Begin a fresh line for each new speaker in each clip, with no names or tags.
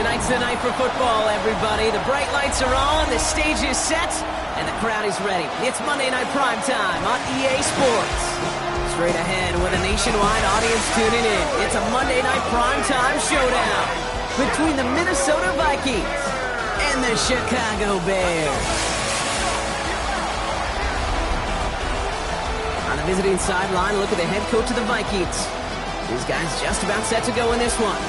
Tonight's the night for football, everybody. The bright lights are on, the stage is set, and the crowd is ready. It's Monday Night Primetime on EA Sports. Straight ahead with a nationwide audience tuning in. It's a Monday Night Primetime showdown between the Minnesota Vikings and the Chicago Bears. On the visiting sideline, look at the head coach of the Vikings. These guys just about set to go in this one.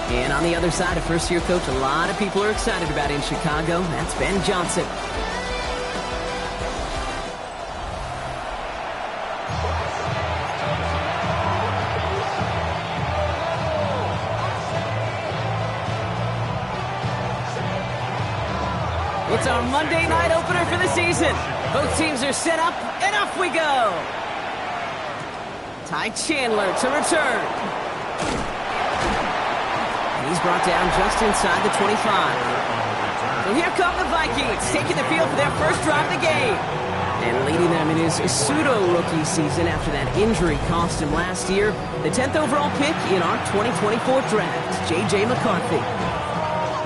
And on the other side, a first-year coach a lot of people are excited about in Chicago. That's Ben Johnson. It's our Monday night opener for the season. Both teams are set up, and off we go. Ty Chandler to return. He's brought down just inside the 25. So here come the Vikings, taking the field for their first drive of the game. And leading them in his pseudo-rookie season after that injury cost him last year. The 10th overall pick in our 2024 draft, J.J. McCarthy.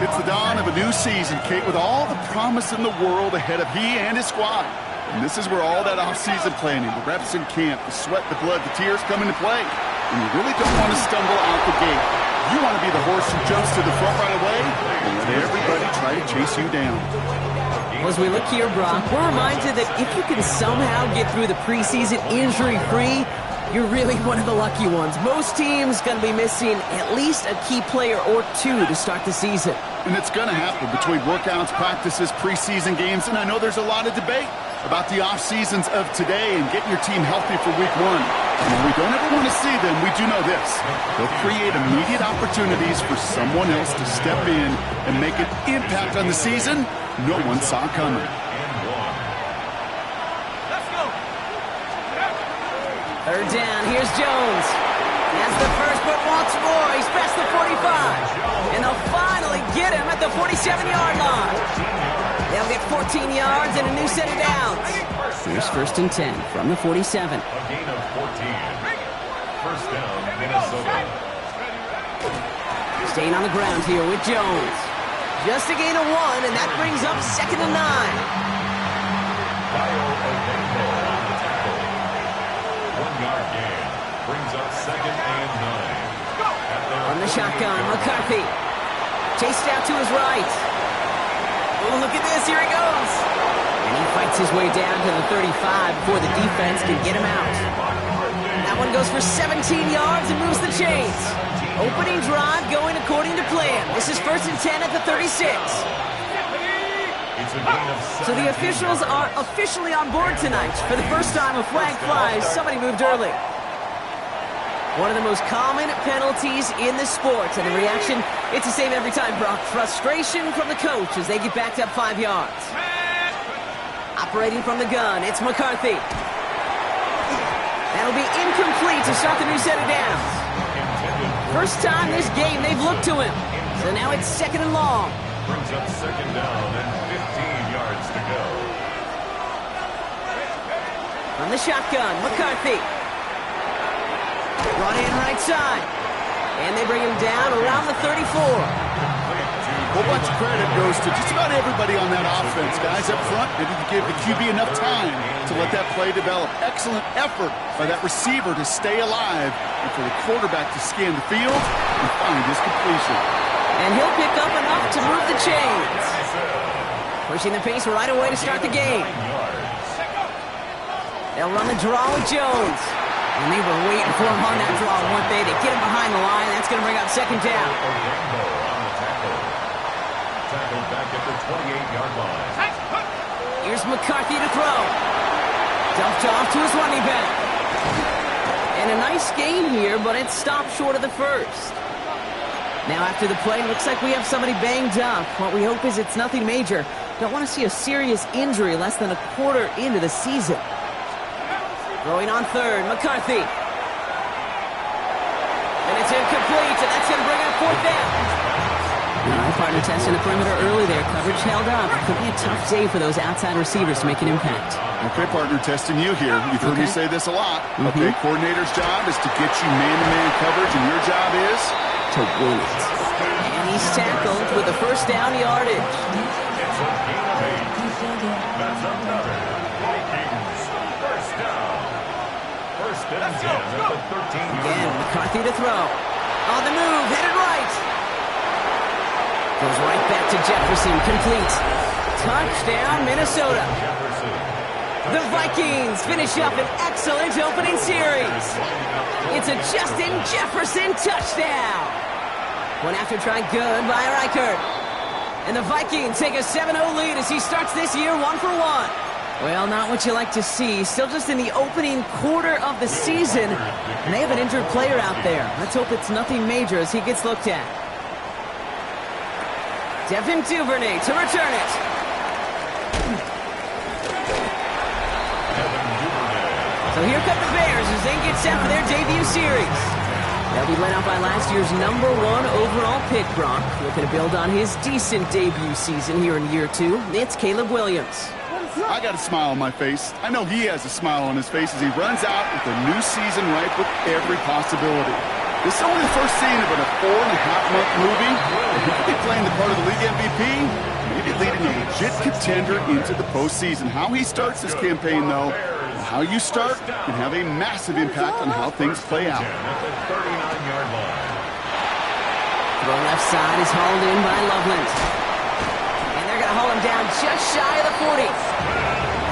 It's the dawn of a new season, Kate, with all the promise in the world ahead of he and his squad. And this is where all that off-season planning, the reps in camp, the sweat, the blood, the tears come into play. And you really don't want to stumble out the gate. You want to be the horse who jumps to the front right away and let everybody try to chase you down.
Well, as we look here, Brock, we're reminded that if you can somehow get through the preseason injury-free, you're really one of the lucky ones. Most teams going to be missing at least a key player or two to start the season.
And it's going to happen between workouts, practices, preseason games, and I know there's a lot of debate about the off seasons of today and getting your team healthy for week one. And while we don't ever want to see them, we do know this. They'll create immediate opportunities for someone else to step in and make an impact on the season no one saw coming.
Third down, here's Jones. He has the first, but wants more. He's past the 45. And they'll finally get him at the 47-yard line. They'll get 14 yards and a new set of downs. Here's first and 10 from the 47.
A gain of 14. First down, Minnesota.
Staying on the ground here with Jones. Just a gain of 1, and that brings up second and 9.
Brings up second and 9.
From the shotgun, McCarthy. Chased out to his right. Oh, look at this. Here he goes. And he fights his way down to the 35 before the defense can get him out. That one goes for 17 yards and moves the chains. Opening drive going according to plan. This is first and 10 at the 36. So the officials are officially on board tonight. For the first time, a flag flies. Somebody moved early. One of the most common penalties in the sport. And the reaction, it's the same every time, Brock. Frustration from the coach as they get backed up 5 yards. Operating from the gun, it's McCarthy. That'll be incomplete to start the new set of downs. First time this game they've looked to him. So now it's second and long.
Brings up second down and 15 yards to go.
From the shotgun, McCarthy. Brought in right side. And they bring him down around the 34.
A whole bunch of credit goes to just about everybody on that offense. Guys up front, they didn't give the QB enough time to let that play develop. Excellent effort by that receiver to stay alive and for the quarterback to scan the field and find his completion.
And he'll pick up enough to move the chains. Pushing the pace right away to start the game. They'll run the draw with Jones. And they were waiting for him on that draw, weren't they? They get him behind the line. That's going to bring up second down.
Tackle back at the 28-yard line.
Here's McCarthy to throw. Dumped off to his running back. And a nice gain here, but it stopped short of the first. Now after the play, looks like we have somebody banged up. What we hope is it's nothing major. Don't want to see a serious injury less than a quarter into the season. Throwing on third, McCarthy. And it's incomplete, and that's going to bring up fourth down. All right, partner testing the perimeter early there. Coverage held up. It could be a tough day for those outside receivers to make an impact.
Okay, partner, testing you here. You've heard me say this a lot. Okay, coordinator's job is to get you man-to-man coverage, and your job is?
To to win it. And he's tackled with a first down yardage.
It's a gain of 8. That's another Vikings first down. First and 10 at the 13.
Again, McCarthy to throw. On the move, headed right. Goes right back to Jefferson, complete. Touchdown, Minnesota. The Vikings finish up an excellent opening series. It's a Justin Jefferson touchdown. One after try, good by Reichert. And the Vikings take a 7-0 lead as he starts this year 1-for-1. Well, not what you like to see. Still just in the opening quarter of the season. And they have an injured player out there. Let's hope it's nothing major as he gets looked at. Devin Duvernay to return it. So here come the Bears as they get set for their debut series. They'll be led out by last year's #1 overall pick, Brock. Looking to build on his decent debut season here in year 2. It's Caleb Williams.
I got a smile on my face. I know he has a smile on his face as he runs out with a new season ripe with every possibility. This is only the first scene of a 4.5-month movie. If he could be playing the part of the league MVP, maybe leading a legit contender into the postseason. How he starts this campaign, though, and how you start can have a massive impact on how things play out.
The left side is hauled in by Loveland. And they're going to haul him down just shy of the 40.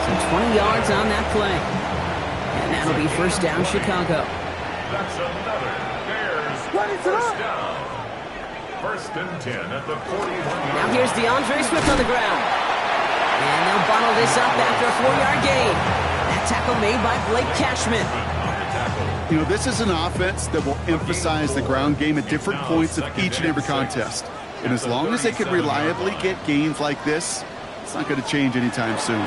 So 20 yards on that play. And that'll be first down, Chicago.
That's another Bears first down. First and 10 at the 41.
Now here's DeAndre Swift on the ground. And they'll bottle this up after a 4-yard gain. That tackle made by Blake Cashman.
You know, this is an offense that will emphasize the ground game at different points of each and every contest. And as long as they can reliably get gains like this, it's not going to change anytime soon.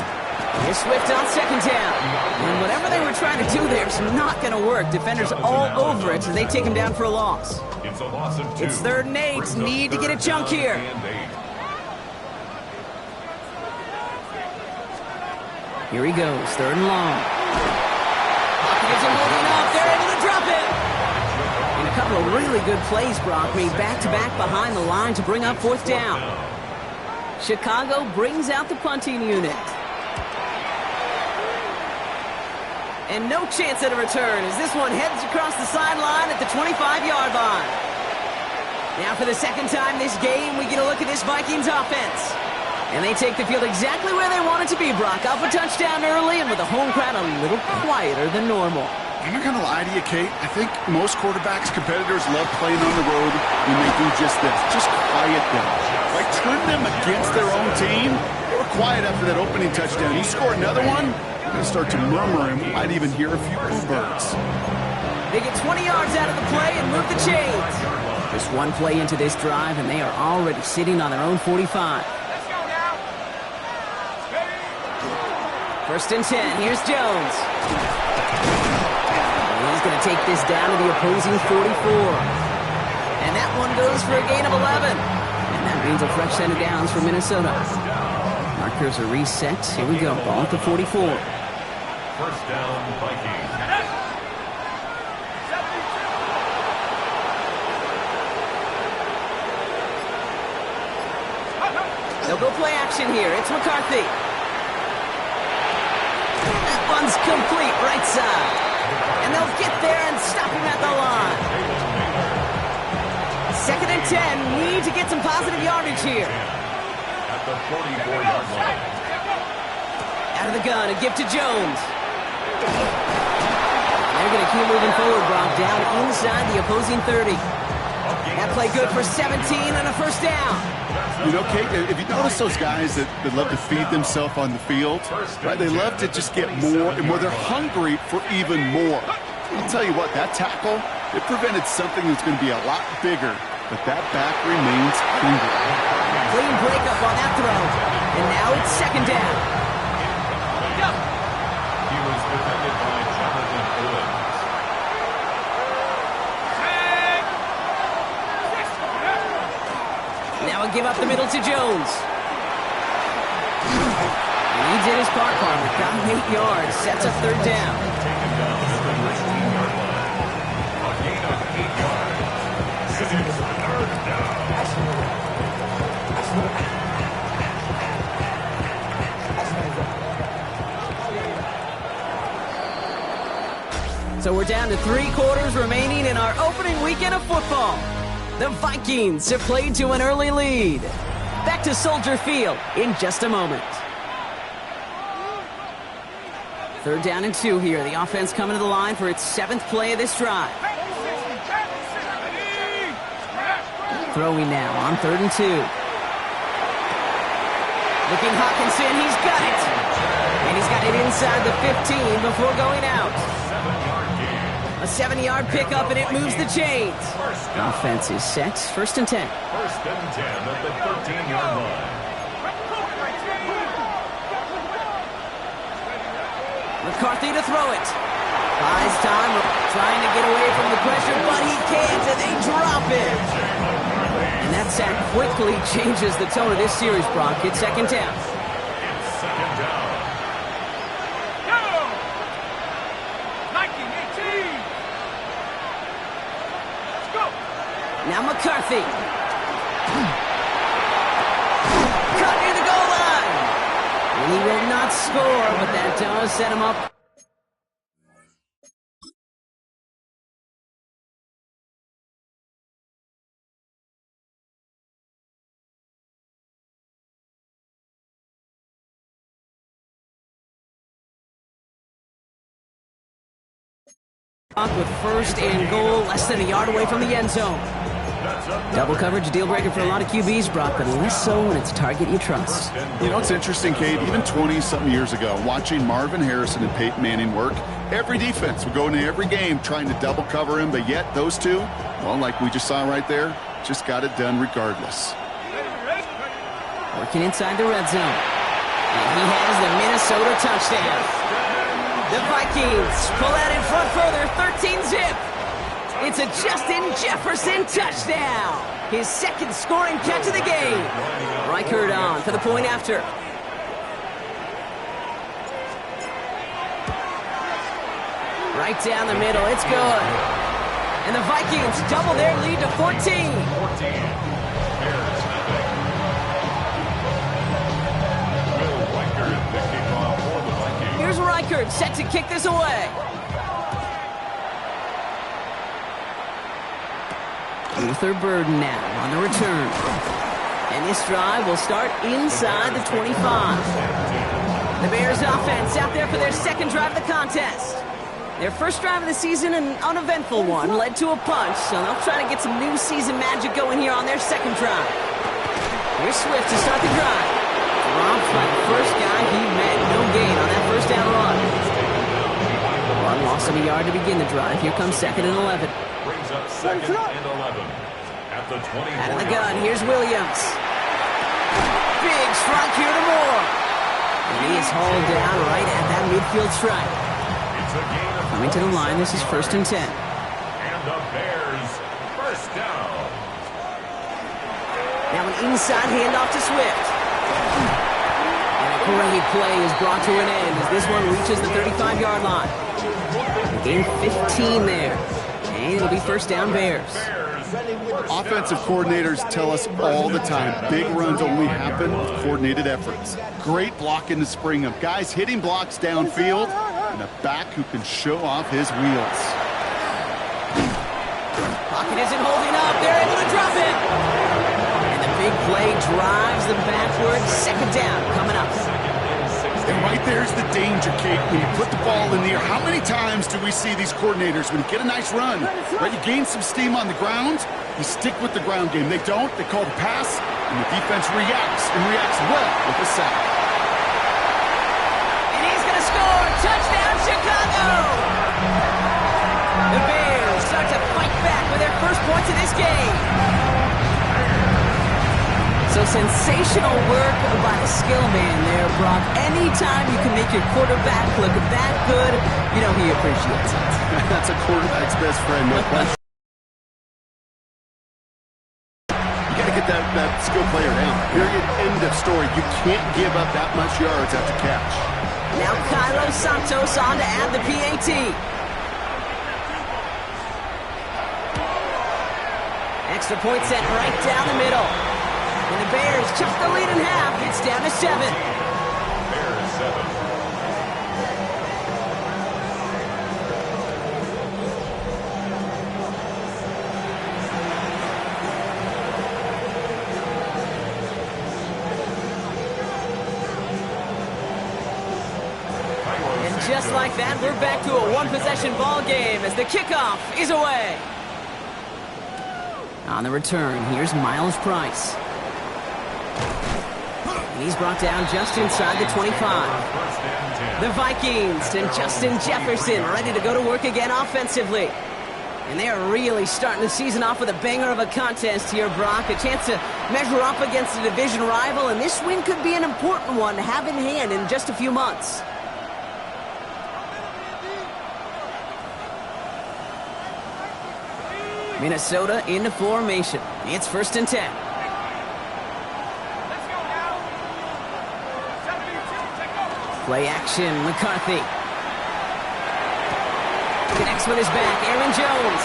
Here's Swift on second down. And whatever they were trying to do there is not going to work. Defenders all over it, so they take him down for a loss.
It's a loss of 2.
It's 3rd and 8. Need to get a chunk here. Here he goes, 3rd and long. Pockets are holding up. They're able to drop it. And a couple of really good plays, Brock, made back-to-back behind the line to bring up 4th down. Chicago brings out the punting unit. And no chance at a return as this one heads across the sideline at the 25-yard line. Now for the second time this game, we get a look at this Vikings offense. And they take the field exactly where they want it to be, Brock. Off a touchdown early and with a home crowd a little quieter than normal.
I'm not going to lie to you, Kate. I think most quarterbacks, competitors love playing on the road when they do just this. Just quiet them. By turning them against their own team, they were quiet after that opening touchdown. You score another one, you're going to start to murmur and we might even hear a few bluebirds.
They get 20 yards out of the play and move the chains. Just one play into this drive and they are already sitting on their own 45. First and 10. Here's Jones. He's going to take this down to the opposing 44. And that one goes for a gain of 11. And that means a fresh set of downs for Minnesota. Markers are reset. Here we go. Ball at the 44.
First down, Vikings.
They'll go play action here. It's McCarthy. That one's complete right side. And they'll get there and stop him at the line. 2nd and 10. Need to get some positive yardage here.
At the 44-yard line.
Out of the gun, a give to Jones. They're going to keep moving forward, Brock, down inside the opposing 30. That play good for 17 and a first down.
You know, Kate, if you notice those guys that love to feed themselves on the field, right? They love to just get more and more. They're hungry for even more. I'll tell you what, that tackle, it prevented something that's going to be a lot bigger, but that back remains hungry.
Clean breakup on that throw, and now it's 2nd down.
He was defended by Jonathan Owens.
Now a give up the middle to Jones. And he did his part, Palmer. Got 8 yards. Sets up 3rd down.
Taken down at the 19-yard line. A gain of 8 yards.
So we're down to 3 quarters remaining in our opening weekend of football. The Vikings have played to an early lead. Back to Soldier Field in just a moment. 3rd down and 2 here. The offense coming to the line for its 7th play of this drive. Throwing now on 3rd and 2. Looking Hawkinson, he's got it. And he's got it inside the 15 before going out. A 7-yard pickup, and it moves the chains. Offense is set. 1st and 10.
1st and 10 at the 13-yard line.
McCarthy to throw it. Buys time, trying to get away from the pressure, but he can't, and they drop it. And that sack quickly changes the tone of this series, Brock. It's 2nd down.
It's 2nd down.
Now McCarthy. Cut near the goal line. And he will not score, but that does set him up. With 1st and goal, less than a yard away from the end zone. Double coverage, a deal breaker for a lot of QBs, Brock, but less so when it's a target you trust.
You know, it's interesting, Cade, even 20-something years ago, watching Marvin Harrison and Peyton Manning work, every defense would go into every game trying to double cover him, but yet those two, well, like we just saw right there, just got it done regardless.
Working inside the red zone. And he has the Minnesota touchdown. The Vikings pull out in front further, 13-zip. It's a Justin Jefferson touchdown. His 2nd scoring catch of the game. Reichard on for the point after. Right down the middle, it's good. And the Vikings double their lead to 14. Here's Reichard set to kick this away. Luther Burden now on the return. And this drive will start inside the 25. The Bears offense out there for their 2nd drive of the contest. Their 1st drive of the season, an uneventful one, led to a punch, so they'll try to get some new season magic going here on their 2nd drive. Here's Swift to start the drive. Dropped by the first guy he met. No gain on that 1st down run. One loss of a yard to begin the drive. Here comes 2nd and 11.
Brings up 2nd and 11. At the 20.
Out of the gun, here's Williams. Big strike here to Moore. And he is hauled down right at that midfield strike.
It's a gain of
Coming to the line, this is 1st and 10.
And the Bears 1st down.
Now an inside handoff to Swift. And a great play is brought to an end as this one reaches the 35-yard line. Gain 15 there. And it'll be 1st down Bears.
Offensive coordinators tell us all the time, big runs only happen with coordinated efforts. Great blocking to spring them. Guys hitting blocks downfield, and a back who can show off his wheels.
Pocket isn't holding up. They're able to drop it. And the big play drives them backwards. 2nd down coming up.
And right there's the danger, Kate, when you put the ball in the air. How many times do we see these coordinators, when you get a nice run, right, you gain some steam on the ground, you stick with the ground game. They don't, they call the pass, and the defense reacts, and reacts well with a sack.
And he's going to score. Touchdown, Chicago! The Bears start to fight back with their 1st points of this game. So sensational work by the skill man there, Brock. Anytime you can make your quarterback look that good, you know he appreciates it.
That's a quarterback's best friend, no question. You got to get that skill player down. Period. End of story. You can't give up that much yards after catch.
Now Cairo Santos on to add the PAT. Extra point set right down the middle. And the Bears chop the lead in half. It's down to 7.
Bears 7.
like that, we're back to a one-possession ball game as the kickoff is away. On the return, here's Miles Price. He's brought down just inside the 25. The Vikings and Justin Jefferson ready to go to work again offensively. And they are really starting the season off with a banger of a contest here, Brock. A chance to measure up against a division rival, and this win could be an important one to have in hand in just a few months. Minnesota into formation. It's 1st and 10. Play action, McCarthy. Connects with his back, Aaron Jones.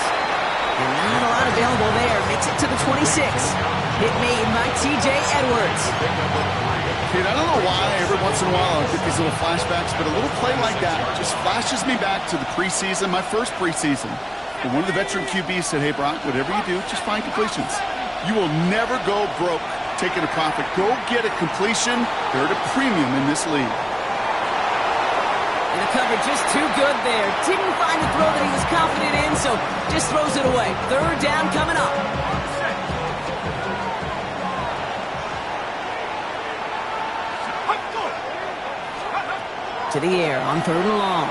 And not a lot available there. Makes it to the 26. Hit made by T.J. Edwards.
Kid, I don't know why every once in a while I'll get these little flashbacks, but a little play like that just flashes me back to the preseason, my first preseason. And one of the veteran QBs said, hey, Brock, whatever you do, just find completions. You will never go broke taking a profit. Go get a completion. They're at a premium in this league.
And the cover just too good there. Didn't find the throw that he was confident in, so just throws it away. 3rd down coming up. To the air on 3rd and long.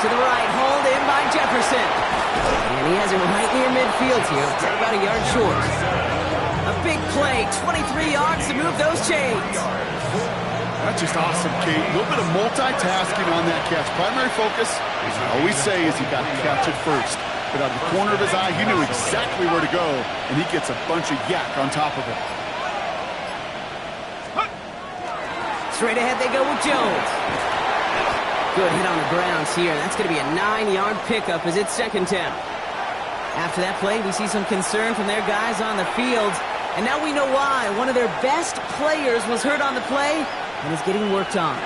To the right, hauled in by Jefferson. And he has it right near midfield here. It's about a yard short. A big play, 23 yards to move those chains.
That's just awesome, Kate. A little bit of multitasking on that catch. Primary focus, as I always say, is you got to catch it first. But out of the corner of his eye, he knew exactly where to go, and he gets a bunch of yak on top of it.
Straight ahead they go with Jones. Good hit on the grounds here. That's going to be a 9-yard pickup as it's 2nd down. After that play, we see some concern from their guys on the field. And now we know why. One of their best players was hurt on the play and is getting worked on.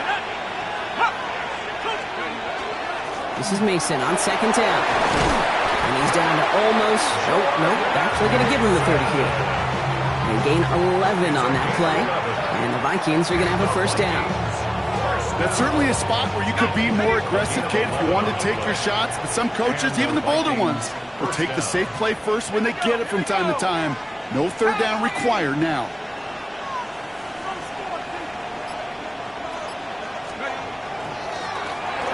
This is Mason on 2nd down. And he's down to almost, nope, actually going to give him the 30 here. They gain 11 on that play. And the Vikings are going to have a 1st down.
That's certainly a spot where you could be more aggressive, Kate, if you wanted to take your shots. But some coaches, even the bolder ones, will take the safe play first when they get it from time to time. No 3rd down required now.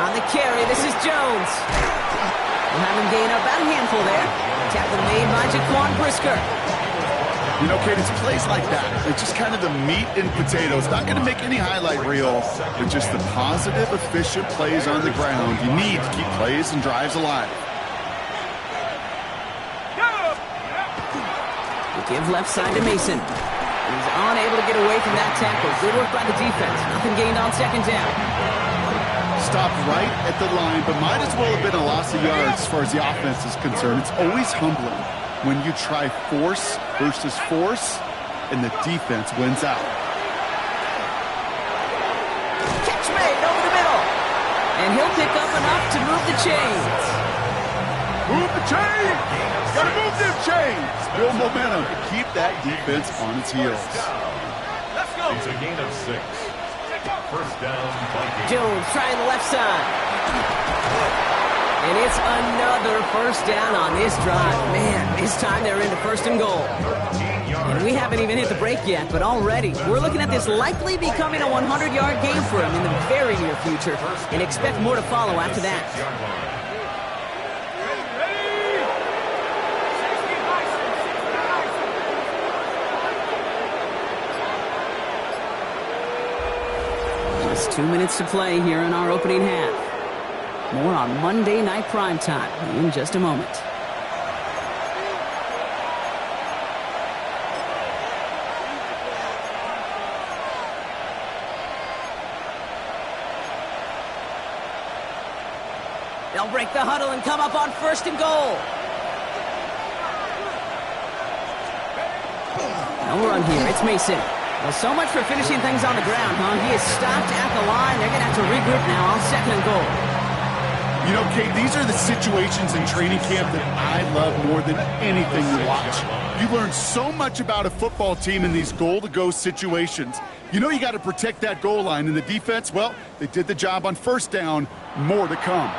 On the carry, this is Jones. We'll have him gain about a handful there. Tackle made by Jaquan Brisker.
You know, Kate, it's plays like that. It's just kind of the meat and potatoes. Not going to make any highlight reel, but just the positive, efficient plays on the ground. You need to keep plays and drives alive.
Give left side to Mason. He's unable to get away from that tackle. Good work by the defense. Nothing gained on 2nd down.
Stopped right at the line, but might as well have been a loss of yards as far as the offense is concerned. It's always humbling when you try force versus force, and the defense wins out.
Catch made over the middle. And he'll pick up enough to move the chains.
Move the chains! Gotta move them chains! Build momentum to keep that defense on its heels.
Let's go! It's a gain of 6. 1st down, Vikings.
Jones trying the left side. And it's another 1st down on this drive. Man, this time they're into 1st and goal. And we haven't even hit the break yet, but already we're looking at this likely becoming a 100-yard game for him in the very near future. And expect more to follow after that. Just 2 minutes to play here in our opening half. More on Monday Night Primetime in just a moment. They'll break the huddle and come up on 1st and goal. No run here. It's Mason. Well, so much for finishing things on the ground, huh? He is stopped at the line. They're going to have to regroup now on 2nd and goal.
You know, Kate, these are the situations in training camp that I love more than anything you watch. You learn so much about a football team in these goal-to-go situations. You know you got to protect that goal line, and the defense, well, they did the job on first down. More to come.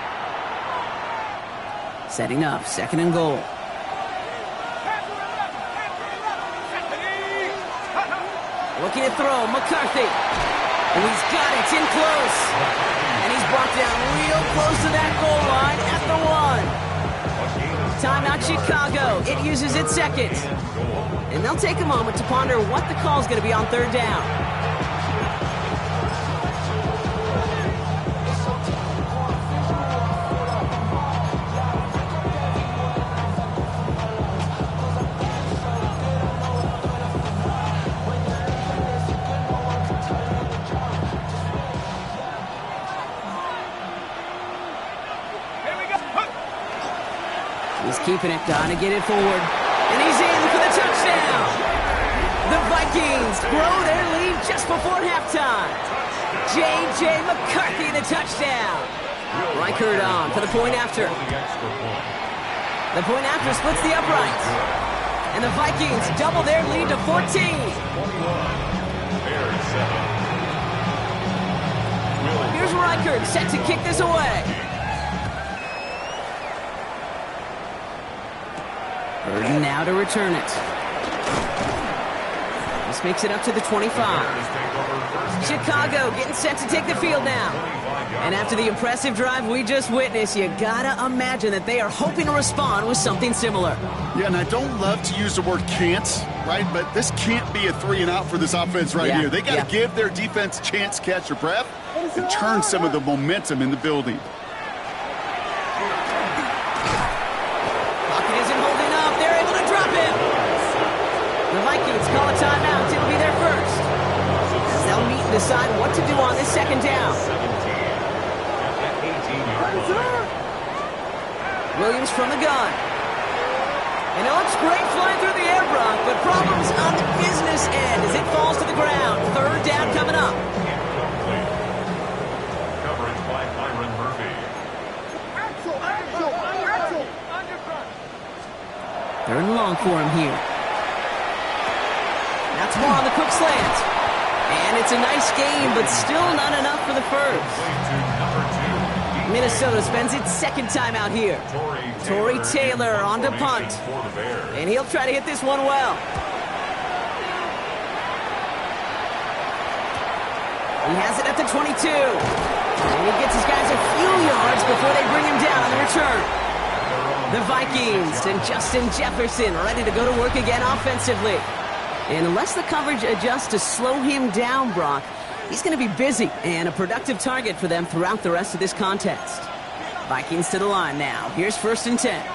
Setting up, 2nd and goal. Looking to throw, McCarthy. And he's got it, it's in close. And he's brought down real close to that goal line at the 1. Timeout Chicago. It uses its 2nd. And they'll take a moment to ponder what the call is going to be on 3rd down. Keeping it, gotta get it forward. And he's in for the touchdown. The Vikings grow their lead just before halftime. J.J. McCarthy, the touchdown. Reichert on for the point after. The point after splits the uprights. And the Vikings double their lead to 14. Here's Reichert set to kick this away. Burden now to return it. This makes it up to the 25. Chicago getting set to take the field now. And after the impressive drive we just witnessed, you gotta imagine that they are hoping to respond with something similar.
Yeah, and I don't love to use the word can't, right? But this can't be a 3 and out for this offense here. They got to give their defense a chance to catch their breath and turn some of the momentum in the building.
Call a timeout. It'll be their first. As they'll meet and decide what to do on this 2nd down. Williams from the gun. And it looks great flying through the air, Brock, but problems on the business end as it falls to the ground. 3rd down coming up.
Coverage by Byron Murphy.
3rd and long for him here. That's more on the quick slant. And it's a nice game, but still not enough for the first. Minnesota spends its 2nd time out here. Torrey Taylor on to punt. And he'll try to hit this one well. He has it at the 22. And he gets his guys a few yards before they bring him down on the return. The Vikings and Justin Jefferson ready to go to work again offensively. And unless the coverage adjusts to slow him down, Brock, he's going to be busy and a productive target for them throughout the rest of this contest. Vikings to the line now. Here's 1st and 10.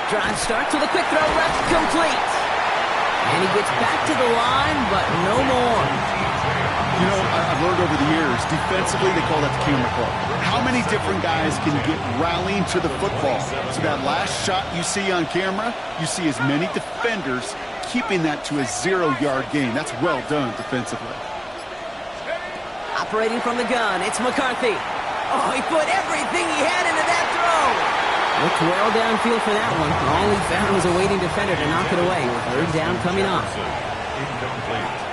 Drive starts with a quick throw left, complete. And he gets back to the line, but no more.
You know, I've learned over the years, defensively, they call that the camera club. How many different guys can get rallying to the football? So that last shot you see on camera, you see as many defenders keeping that to a 0-yard gain. That's well done defensively.
Operating from the gun, it's McCarthy. Oh, he put everything he had into that throw. Looked well downfield for that one. All he found was a waiting defender to knock it away. 3rd down coming up.
Incomplete.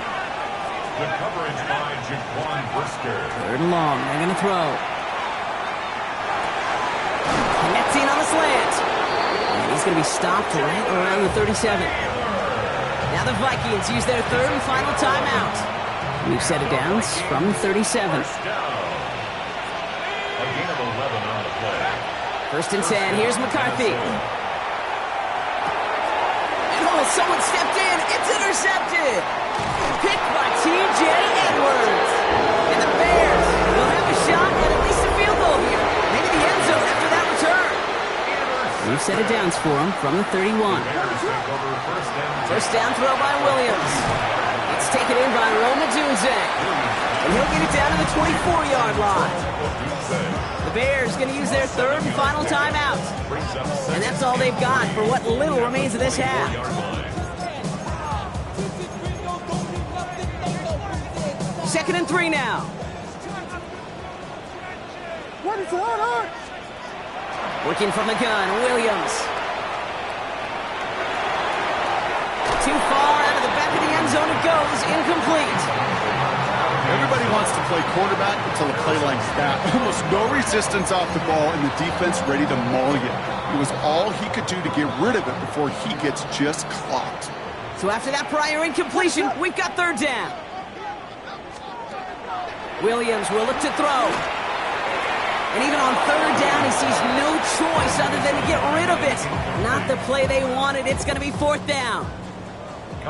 The coverage by Jaquan Brisker.
3rd and long. They're going to throw. Connecting on the slant. And he's going to be stopped right around the 37. Now the Vikings use their 3rd and final timeout. We've set it down from the 37.
First down. A gain of 11 on the play.
1st and 10. Here's McCarthy. And oh, someone stepped in. It's intercepted. Picked by T.J. Edwards. And the Bears will have a shot at least a field goal here. Maybe the end zone after that return. We've set it down for him from the 31. First down throw by Williams. It's taken in by Roma Dunze. And he'll get it down to the 24-yard line. The Bears going to use their 3rd and final timeout. And that's all they've got for what little remains of this half. 2nd and 3 now. Working from the gun, Williams. Too far out of the back of the end zone it goes, incomplete.
Everybody wants to play quarterback until a play like that. Almost no resistance off the ball and the defense ready to maul you. It was all he could do to get rid of it before he gets just clocked.
So after that prior incompletion, we've got 3rd down. Williams will look to throw. And even on 3rd down, he sees no choice other than to get rid of it. Not the play they wanted. It's going to be 4th down.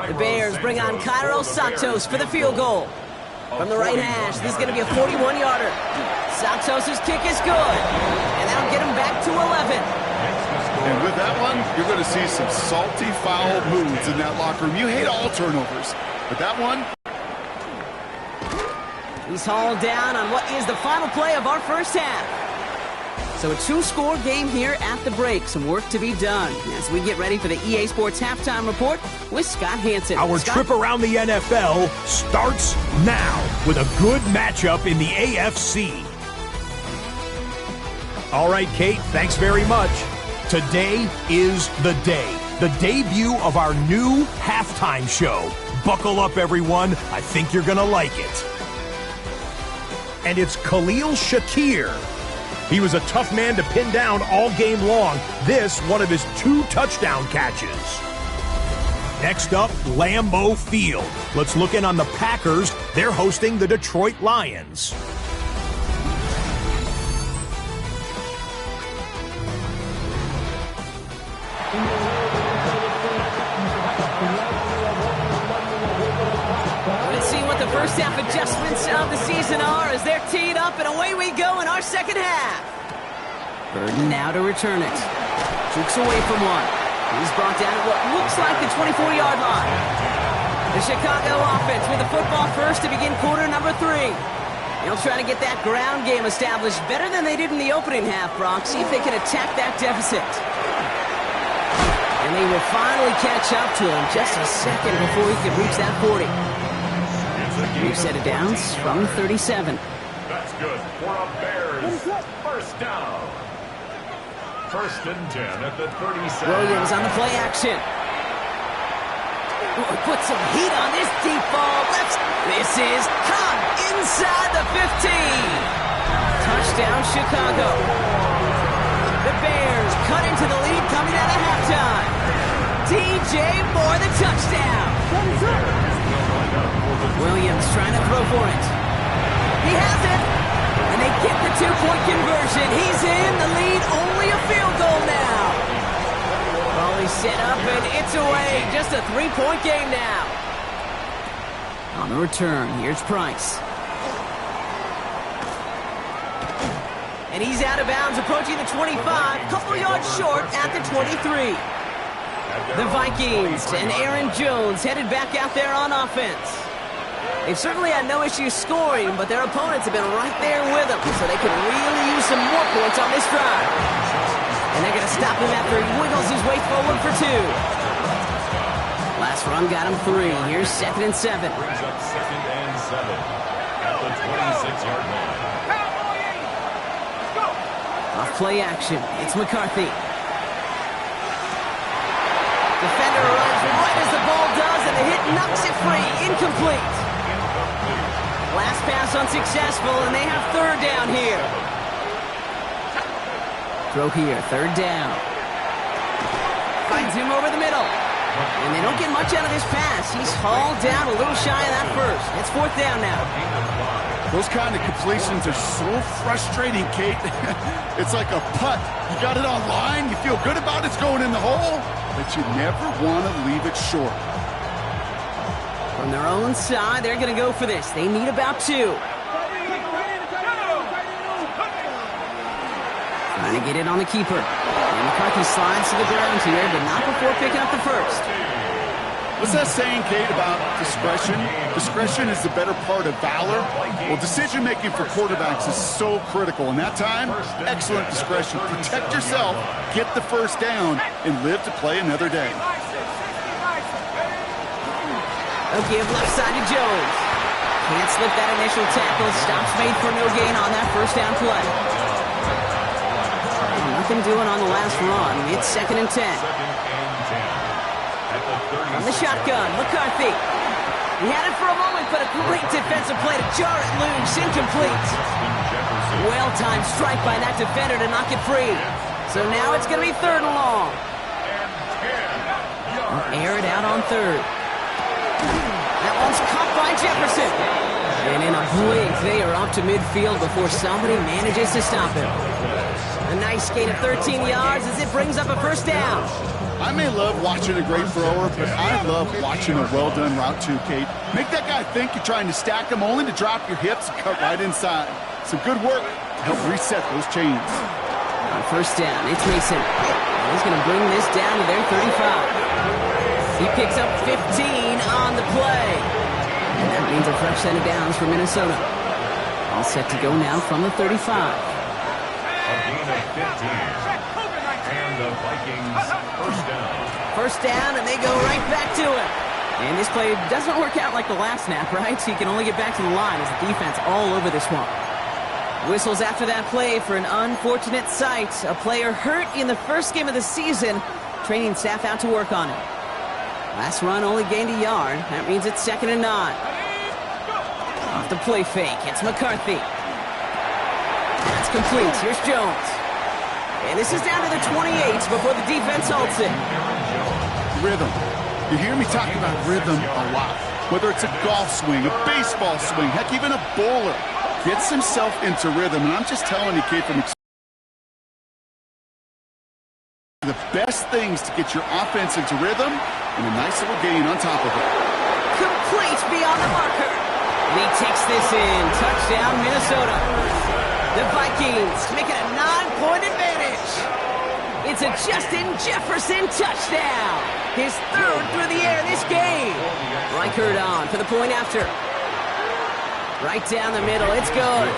The Bears bring on Cairo Santos for the field goal. From the right hash, this is going to be a 41-yarder. Santos' kick is good. And that'll get him back to 11.
And with that one, you're going to see some salty, foul moves in that locker room. You hate all turnovers. But that one...
He's hauled down on what is the final play of our first half. So a 2-score game here at the break. Some work to be done as we get ready for the EA Sports Halftime Report with Scott Hansen.
Our trip around the NFL starts now with a good matchup in the AFC. All right, Kate, thanks very much. Today is the day. The debut of our new halftime show. Buckle up, everyone. I think you're going to like it. And it's Khalil Shakir. He was a tough man to pin down all game long. This, one of his 2 touchdown catches. Next up, Lambeau Field. Let's look in on the Packers. They're hosting the Detroit Lions.
Let's see what the first half adjustments of the season are as they're teed up, and away we go in our second half. Burden now to return it. Jukes away from one. He's brought down at what looks like the 24-yard line. The Chicago offense with the football first to begin quarter number 3. They'll try to get that ground game established better than they did in the opening half, Brock. See if they can attack that deficit. And they will finally catch up to him just a second before he can reach that 40. New set of downs from 37.
That's good for a Bears first down. 1st and 10 at the 37.
Williams on the play action. Oh, put some heat on this deep ball. This is caught inside the 15. Touchdown, Chicago. The Bears cut into the lead coming out of halftime. DJ Moore, the touchdown. Williams trying to throw for it. He has it. And they get the 2-point conversion. He's in the lead. Only a field goal now. Well, he's set up and it's away. Just a 3-point game now. On the return, here's Price. And he's out of bounds, approaching the 25. Couple yards short at the 23. The Vikings and Aaron Jones headed back out there on offense. They've certainly had no issue scoring, but their opponents have been right there with them, so they could really use some more points on this drive. And they're going to stop him after he wiggles his way forward for 2. Last run got him 3. Here's 2nd and 7.
Brings up 2nd and 7 at the 26-yard line.
Off play action. It's McCarthy. Defender runs right as the ball does, and the hit knocks it free. Incomplete. Last pass unsuccessful, and they have 3rd down here. Throw here, 3rd down. Finds him over the middle. And they don't get much out of this pass. He's hauled down a little shy of that first. It's 4th down now.
Those kind of completions are so frustrating, Kate. It's like a putt. You got it on line, you feel good about it's going in the hole, but you never want to leave it short.
From their own side, they're going to go for this. They need about 2. Trying to get it on the keeper. And McCarthy slides to the ground here, but not before picking up the first.
What's that saying, Kate, about discretion? Discretion is the better part of valor. Well, decision-making for quarterbacks is so critical. In that time, excellent discretion. Protect yourself, get the first down, and live to play another day.
A give left side to Jones. Can't slip that initial tackle. Stops made for no gain on that first down play. Nothing doing on the last run. It's 2nd and 10. From the shotgun, McCarthy. He had it for a moment, but a great defensive play to jar it loose. Incomplete. Well-timed strike by that defender to knock it free. So now it's going to be 3rd and long. Air it out on 3rd. That one's caught by Jefferson. And in a blink, they are up to midfield before somebody manages to stop him. A nice gain of 13 yards as it brings up a first down.
I may love watching a great thrower, but I love watching a well-done route too, Kate. Make that guy think you're trying to stack him only to drop your hips and cut right inside. Some good work to help reset those chains.
On first down, it's Mason. He's going to bring this down to their 35. He picks up 15 on the play. And that means a fresh set of downs for Minnesota. All set to go now from the 35.
A gain of 15. And the Vikings first down.
First down, and they go right back to it. And this play doesn't work out like the last snap, right? So you can only get back to the line as the defense all over this one. Whistles after that play for an unfortunate sight. A player hurt in the first game of the season. Training staff out to work on it. Last run only gained a yard. That means it's 2nd and 9. Off the play fake, it's McCarthy. That's complete. Here's Jones. And this is down to the 28 before the defense halts it.
Rhythm. You hear me talk about rhythm a lot. Whether it's a golf swing, a baseball swing, heck, even a bowler gets himself into rhythm. And I'm just telling you, kid, from experience, the best things to get your offense into rhythm and a nice little gain on top of it.
Complete beyond the marker. And he takes this in. Touchdown, Minnesota. The Vikings make it a 9-point advantage. It's a Justin Jefferson touchdown. His 3rd through the air this game. Reichert on for the point after. Right down the middle. It's good.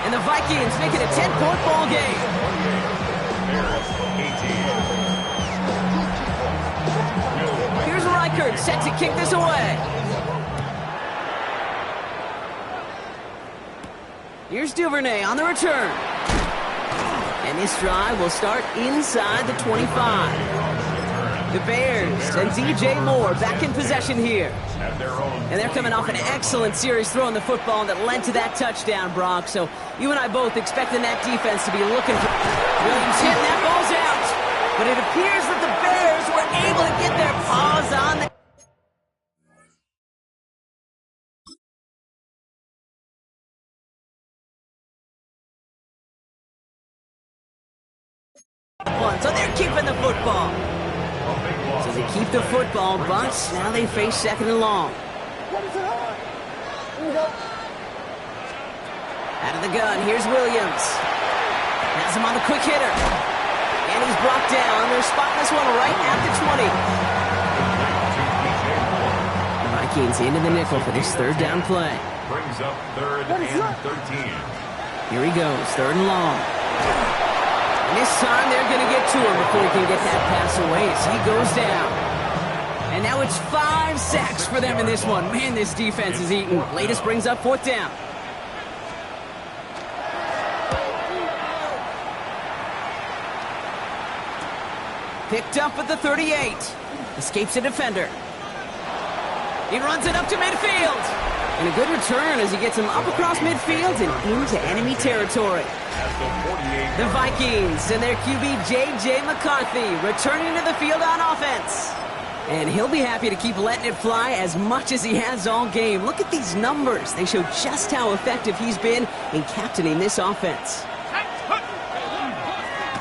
And the Vikings make it a 10-point ball game. Here's Reichert set to kick this away. Here's Duvernay on the return. And this drive will start inside the 25. The Bears and DJ Moore back in possession here. And they're coming off an excellent series throwing the football that led to that touchdown, Brock. So you and I both expecting that defense to be looking for Williams hitting that ball's out. But it appears that the Bears were able to get their paws on the so they're keeping the football. So they keep the football, but now they face 2nd and long. Out of the gun, here's Williams. Has him on the quick hitter. And he's brought down. They're spotting this one right at the 20. The Vikings into the nickel for this 3rd down play.
Brings up 3rd and 13.
Here he goes, 3rd and long. This time they're going to get to him before he can get that pass away as he goes down. And now it's 5 sacks for them in this one. Man, this defense is eating. Latest brings up 4th down. Picked up at the 38. Escapes a defender. He runs it up to midfield. And a good return as he gets him up across midfield and into enemy territory. The Vikings and their QB J.J. McCarthy returning to the field on offense. And he'll be happy to keep letting it fly as much as he has all game. Look at these numbers. They show just how effective he's been in captaining this offense.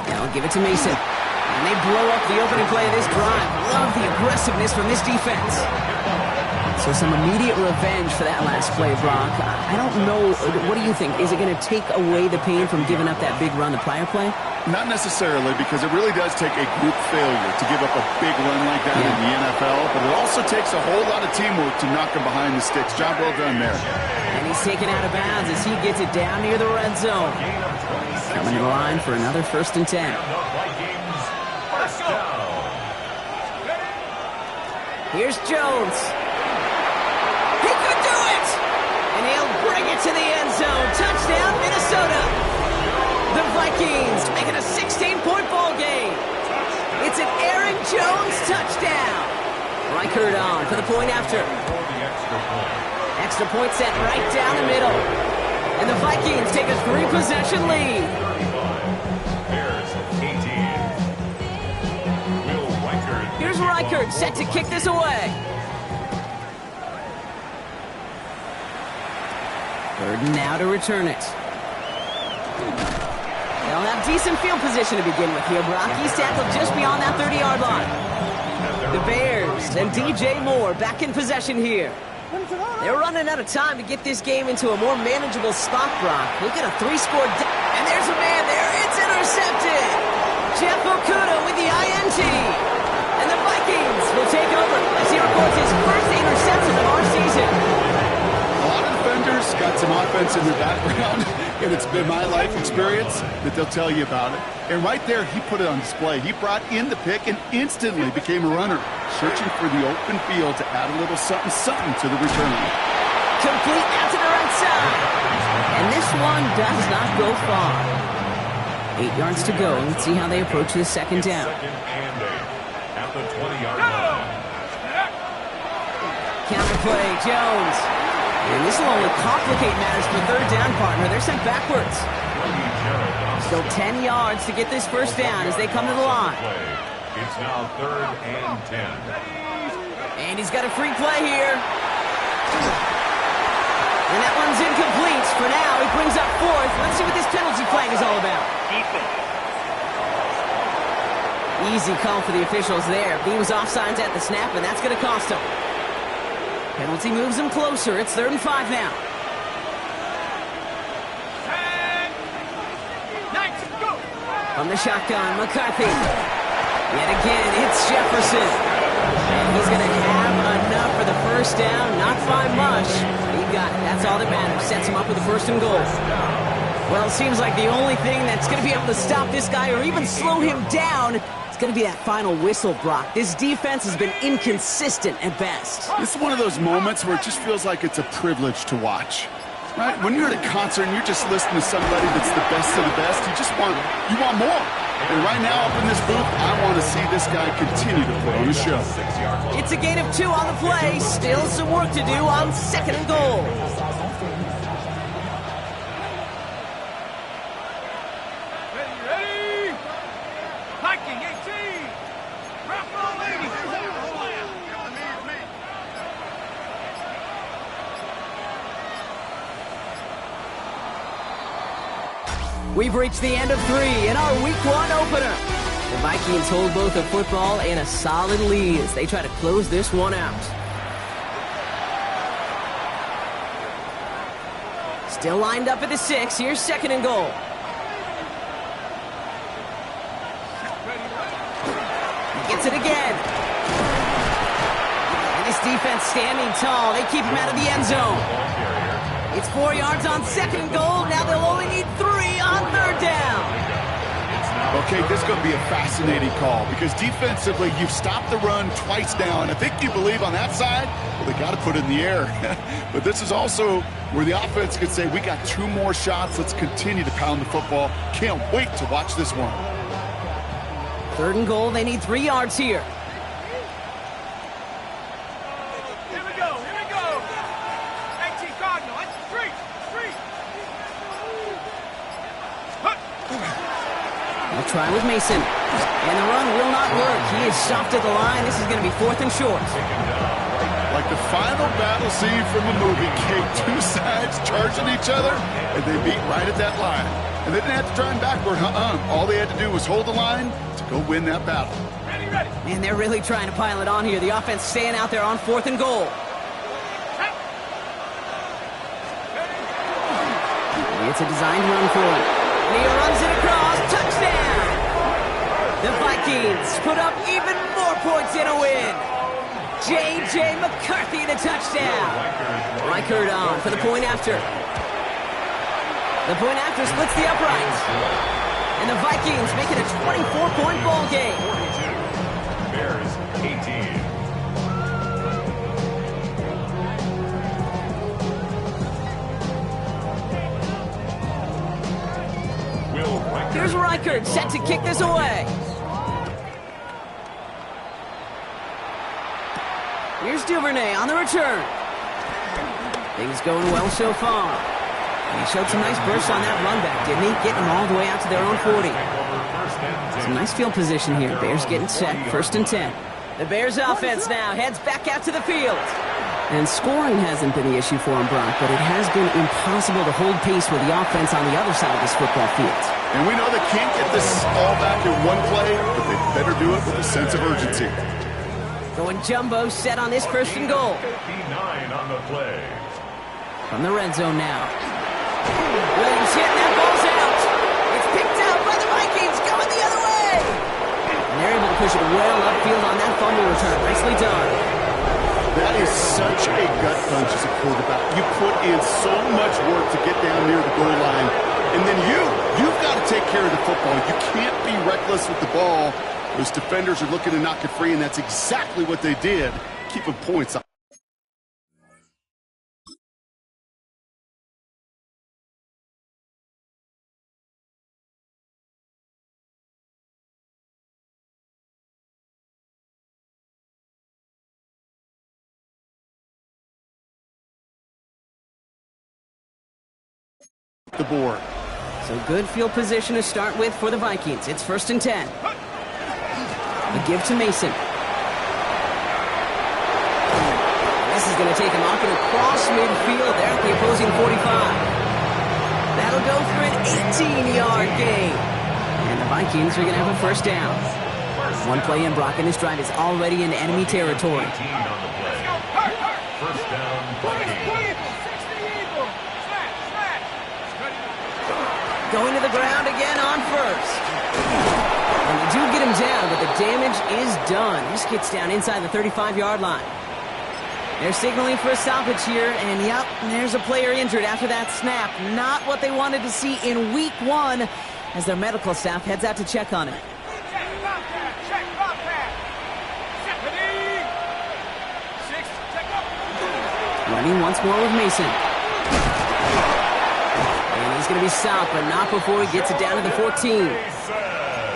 Now I'll give it to Mason. And they blow up the opening play of this drive. Love the aggressiveness from this defense. So some immediate revenge for that last play, Brock. I don't know. What do you think? Is it going to take away the pain from giving up that big run the prior play?
Not necessarily, because it really does take a group failure to give up a big run like that in the NFL. But it also takes a whole lot of teamwork to knock him behind the sticks. Job well done there.
And he's taken out of bounds as he gets it down near the red zone. Coming to the line for another 1st and 10. Here's Jones. He could do it! to the end zone. Touchdown, Minnesota. The Vikings make it a 16-point ball game. It's an Aaron Jones touchdown. Reichert on for the point after. Extra point set right down the middle. And the Vikings take a 3-possession lead. Here's Reichert set to kick this away. Third now to return it. They'll have decent field position to begin with here, Brock. He's tackled just beyond that 30-yard line. The Bears and DJ Moore back in possession here. They're running out of time to get this game into a more manageable spot, Brock. Look at a 3-score and there's a man there. It's intercepted. Jeff Okuda with the INT. And the Vikings will take over as he records his first interception of our season.
A lot of defenders got some offense in their background, and it's been my life experience that they'll tell you about it. And right there, he put it on display. He brought in the pick and instantly became a runner, searching for the open field to add a little something to the return.
Complete out to the right side. And this one does not go far. 8 yards to go. Let's see how they approach this second down.
At the 20-yard line.
Counterplay, Jones. And this will only complicate matters for third down, partner. They're sent backwards. Still 10 yards to get this first down as they come to the line.
It's now 3rd and 10.
And he's got a free play here. And that one's incomplete. For now, he brings up 4th. Let's see what this penalty flag is all about. Easy call for the officials there. He was offsides at the snap, and that's going to cost him. Penalty moves him closer. It's 3rd and 5 now. From the shotgun, McCarthy. Yet again, it's Jefferson. And he's going to have enough for the first down. Not by much. He got it. That's all that matters. Sets him up with the 1st and goal. Well, it seems like the only thing that's going to be able to stop this guy or even slow him down is going to be that final whistle, Brock. This defense has been inconsistent at best.
It's one of those moments where it just feels like it's a privilege to watch. Right? When you're at a concert and you're just listening to somebody that's the best of the best, you want more. And right now up in this booth, I want to see this guy continue to put on a show.
It's a gain of 2 on the play. Still some work to do on 2nd and goal.
Ready? Viking 18.
We've reached the end of 3 in our Week 1 opener. The Vikings hold both a football and a solid lead as they try to close this one out. Still lined up at the 6. Here's 2nd and goal. He gets it again. And this defense standing tall. They keep him out of the end zone. It's 4 yards on 2nd and goal. Now they'll only need 3 on 3rd down.
Okay, this is going to be a fascinating call because defensively, you've stopped the run twice now, and I think you believe on that side, well, they got to put it in the air. But this is also where the offense could say, we got 2 more shots. Let's continue to pound the football. Can't wait to watch this one.
3rd and goal. They need 3 yards here.
Here we go. 18 Cardinal. Street.
They'll try with Mason. And the run will not work. He is stopped at the line. This is going to be 4th and short.
Like the final battle scene from a movie, Kate, 2 sides charging each other, and they meet right at that line. And they didn't have to drive backward, All they had to do was hold the line to go win that battle.
Ready.
And they're really trying to pile it on here. The offense staying out there on 4th and goal. It's a designed run for him. And he runs it across. Touchdown! The Vikings put up even more points in a win. J.J. McCarthy the touchdown. Reichert on for the point after. The point after splits the uprights. And the Vikings make it a 24-point ball game.
Bears 18.
Here's Reichert, set to kick this away. Here's Duvernay on the return. Things going well so far. And he showed some nice bursts on that run back, didn't he? Getting them all the way out to their own 40. Some nice field position here. Bears getting set, 1st and 10. The Bears offense now heads back out to the field. And scoring hasn't been the issue for him, Brock, but it has been impossible to hold pace with the offense on the other side of this football field.
And we know they can't get this all back in one play, but they better do it with a sense of urgency.
Going jumbo set on this 1st and goal.
59 on the play.
From the red zone now. Williams hit, and that ball's out. It's picked out by the Vikings, going the other way. And they're able to push it well upfield on that fumble return. Nicely done.
That is such a gut punch as a quarterback. You put in so much work to get down near the goal line, and then you've got to take care of the football. You can't be reckless with the ball. Those defenders are looking to knock it free, and that's exactly what they did, keeping points up. The board.
So good field position to start with for the Vikings. It's 1st and 10. A give to Mason. This is going to take him off and across midfield there at the opposing 45. That'll go for an 18-yard gain. And the Vikings are going to have a 1st down. One play in, Brock, and this drive is already in enemy territory.
18 on the play. 1st down, Vikings.
Going to the ground again on 1st. And they do get him down, but the damage is done. This gets down inside the 35-yard line. They're signaling for a stoppage here, and yep, there's a player injured after that snap. Not what they wanted to see in week 1 as their medical staff heads out to check on him. Running once more with Mason. He's going to be stopped, but not before he gets it down to the 14.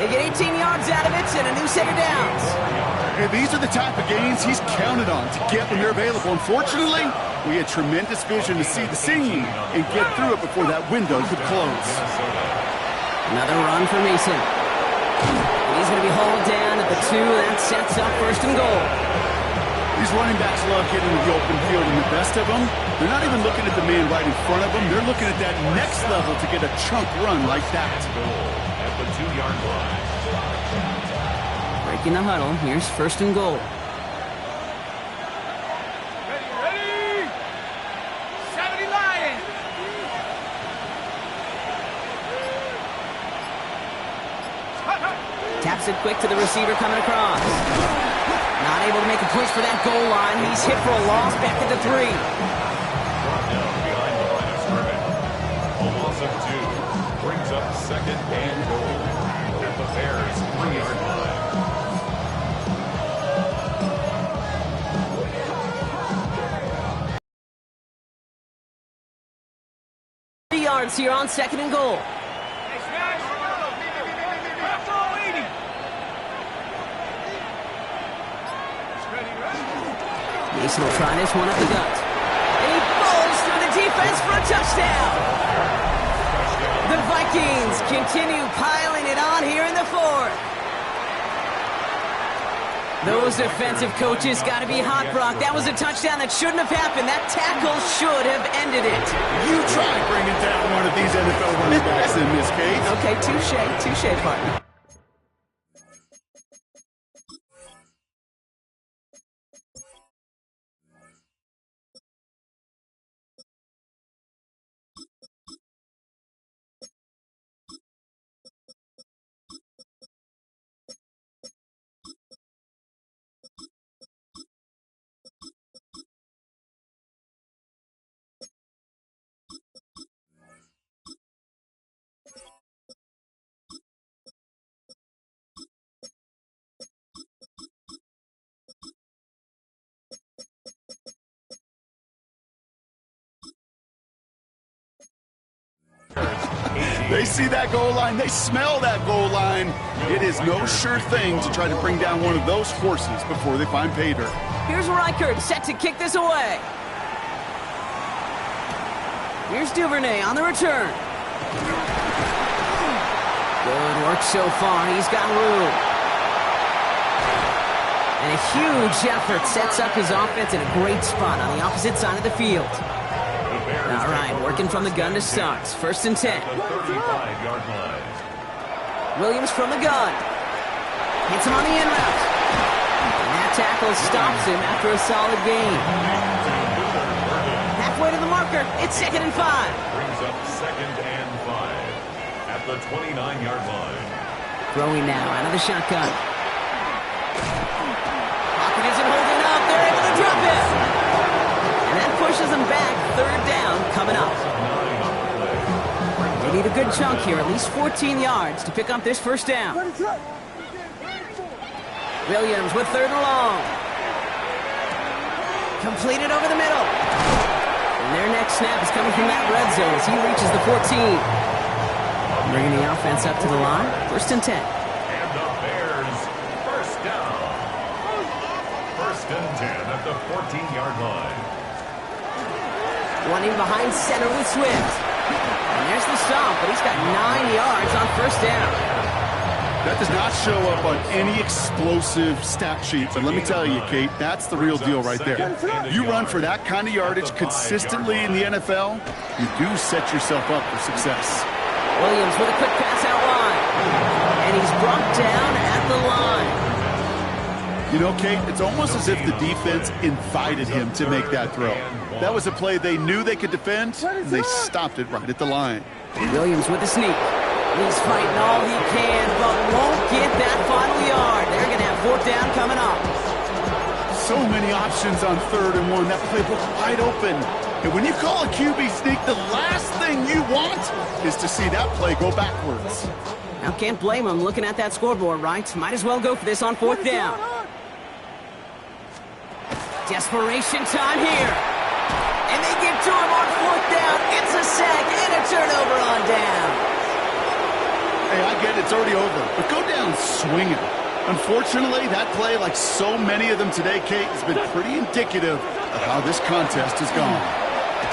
They get 18 yards out of it and a new set of downs.
And these are the type of gains he's counted on to get when they're available. Unfortunately, we had tremendous vision to see the seam and get through it before that window could close.
Another run for Mason. He's going to be hauled down at the 2. That sets up 1st and goal.
These running backs love getting to the open field, and the best of them, they're not even looking at the man right in front of them. They're looking at that next level to get a chunk run like that.
At the 2-yard line.
Breaking the huddle. Here's 1st and goal.
Ready? 70 Lions.
Taps it quick to the receiver coming across. Not able to make a push for that goal line. He's hit for a loss back at the 3.
Brought down behind the line of scrimmage. A loss of 2 brings up 2nd and goal at the Bears' 3-yard line.
3 yards here on 2nd and goal. Mason will try this one up the gut. And he falls through the defense for a touchdown. The Vikings continue piling it on here in the 4th. Those defensive coaches got to be hot, Brock. That was a touchdown that shouldn't have happened. That tackle should have ended it.
You try bringing down one of these NFL running backs in this case.
Okay, touche, partner.
They see that goal line. They smell that goal line. It is no sure thing to try to bring down one of those horses before they find pay dirt.
Here's Reichert set to kick this away. Here's Duvernay on the return. Good work so far. He's got room. And a huge effort sets up his offense in a great spot on the opposite side of the field. All right, working from the gun to start. 1st and 10.
35-yard line.
Williams from the gun. Hits him on the in route. And that tackle stops him after a solid gain. Halfway to the marker. It's 2nd and 5.
Brings up 2nd and 5 at the 29-yard line.
Throwing now out of the shotgun. Pocket isn't holding up. They're able to drop it. And that pushes them back. 3rd down coming up. They need a good chunk here, at least 14 yards to pick up this 1st down. Williams with 3rd and long. Completed over the middle. And their next snap is coming from that red zone as he reaches the 14. Bringing the offense up to the line. 1st and 10.
And the Bears, 1st down. 1st and 10 at the 14-yard line.
Running behind center with Swift. And there's the stop, but he's got 9 yards on 1st down.
That does not show up on any explosive stat sheet, but let me tell you, Kate, that's the real deal right there. You run for that kind of yardage consistently in the NFL, you do set yourself up for success.
Williams with a quick pass out wide. And he's brought down at the line.
You know, Kate, it's almost as if the defense invited him to make that throw. That was a play they knew they could defend, and they stopped it right at the line.
Williams with the sneak. He's fighting all he can, but won't get that final yard. They're going to have 4th down coming up.
So many options on 3rd and 1. That playbook wide open. And when you call a QB sneak, the last thing you want is to see that play go backwards.
Now, can't blame him looking at that scoreboard, right? Might as well go for this on 4th down. Desperation time here. And they get to him on 4th down. It's a sack and a turnover on down.
Hey, I get it's already over, but go down swinging. Unfortunately, that play, like so many of them today, Kate, has been pretty indicative of how this contest has gone.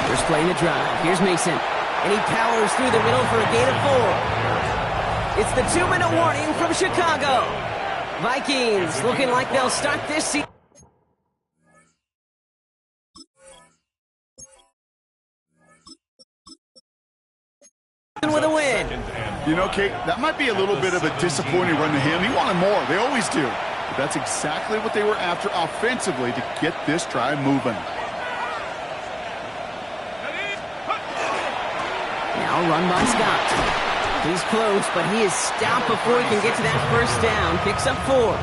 First play in the drive. Here's Mason. And he powers through the middle for a gain of 4. It's the 2-minute warning from Chicago. Vikings looking like they'll start this season with a win.
You know, Kate, that might be a little bit of a disappointing run to him. He wanted more. They always do. But that's exactly what they were after offensively to get this drive moving.
Now run by Scott. He's close, but he is stopped before he can get to that 1st down. Picks up 4.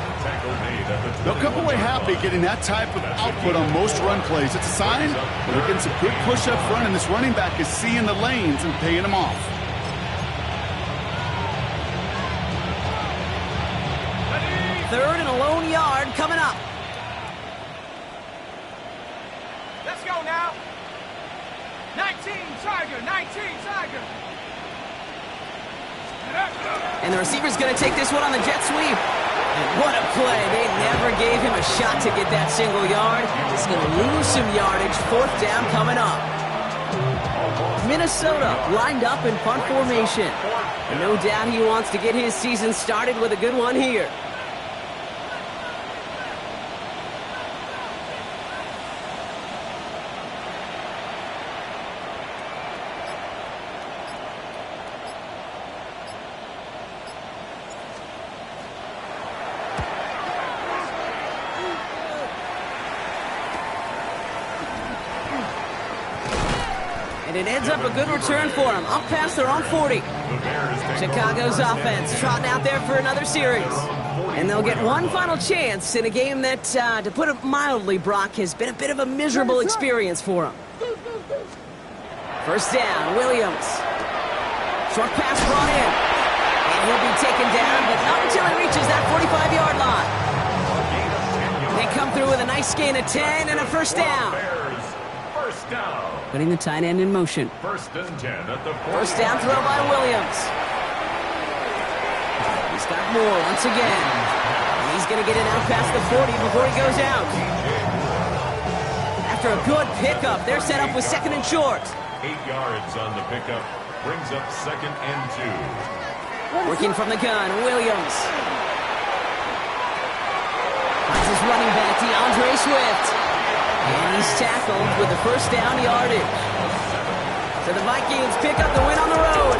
They'll come away happy getting that type of output on most run plays. It's a sign that they're getting some good push up front, and this running back is seeing the lanes and paying them off.
Third and a lone yard coming up.
Let's go now. 19 Tiger, 19 Tiger.
And the receiver's going to take this one on the jet sweep. And what a play. They never gave him a shot to get that single yard. He's going to lose some yardage. 4th down coming up. Minnesota lined up in punt formation. And no doubt he wants to get his season started with a good one here. And it ends up a good return for him. Up past their own 40. Chicago's offense trotting out there for another series. And they'll get one final chance in a game that, to put it mildly, Brock, has been a bit of a miserable experience for him. 1st down, Williams. Short pass brought in. And he'll be taken down, but not until he reaches that 45-yard line. They come through with a nice gain of 10 and a 1st down.
First down.
Putting the tight end in motion.
1st and 10 at the 40.
First down throw by Williams. He's got more once again. And he's going to get it out past the 40 before he goes out. After a good pickup, they're set up with 2nd and short.
8 yards on the pickup. Brings up 2nd and 2.
Working from the gun, Williams. Finds his running back, DeAndre Swift. And he's tackled with the first down yardage. So the Vikings pick up the win on the road.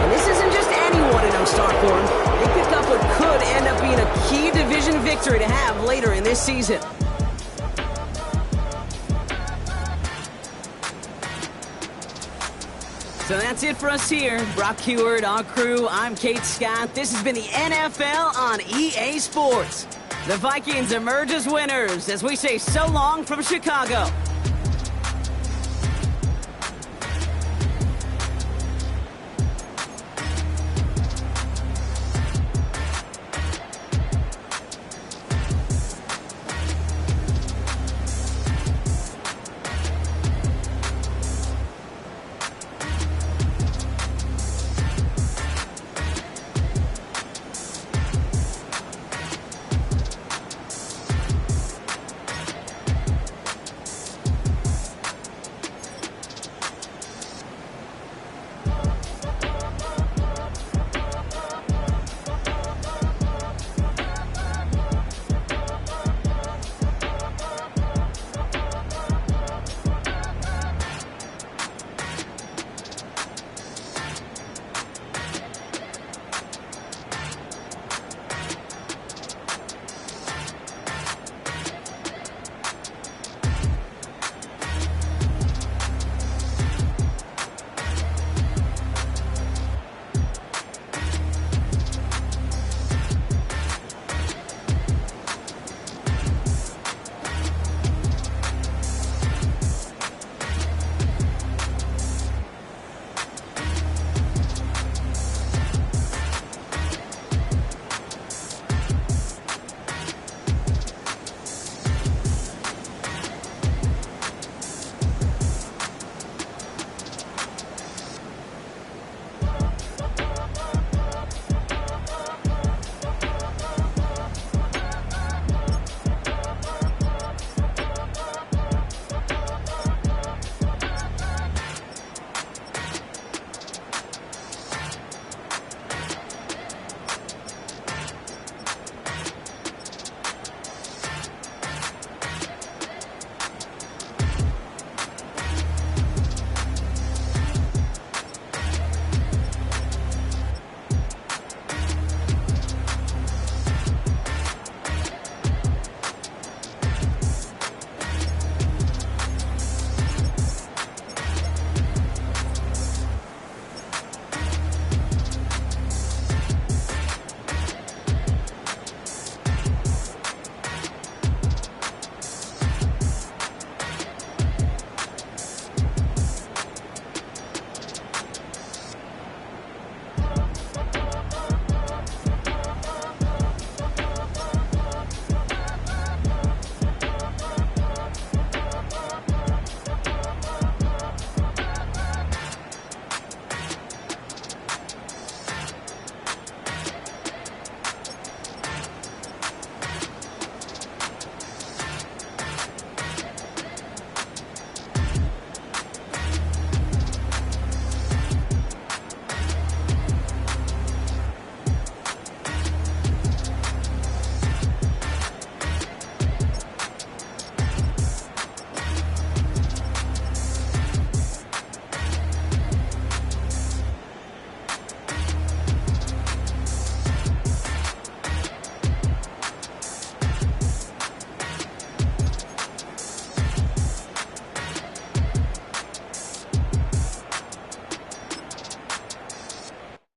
And this isn't just anyone in Starkhorn. They pick up what could end up being a key division victory to have later in this season. So that's it for us here. Brock Heward, our crew, I'm Kate Scott. This has been the NFL on EA Sports. The Vikings emerge as winners as we say so long from Chicago.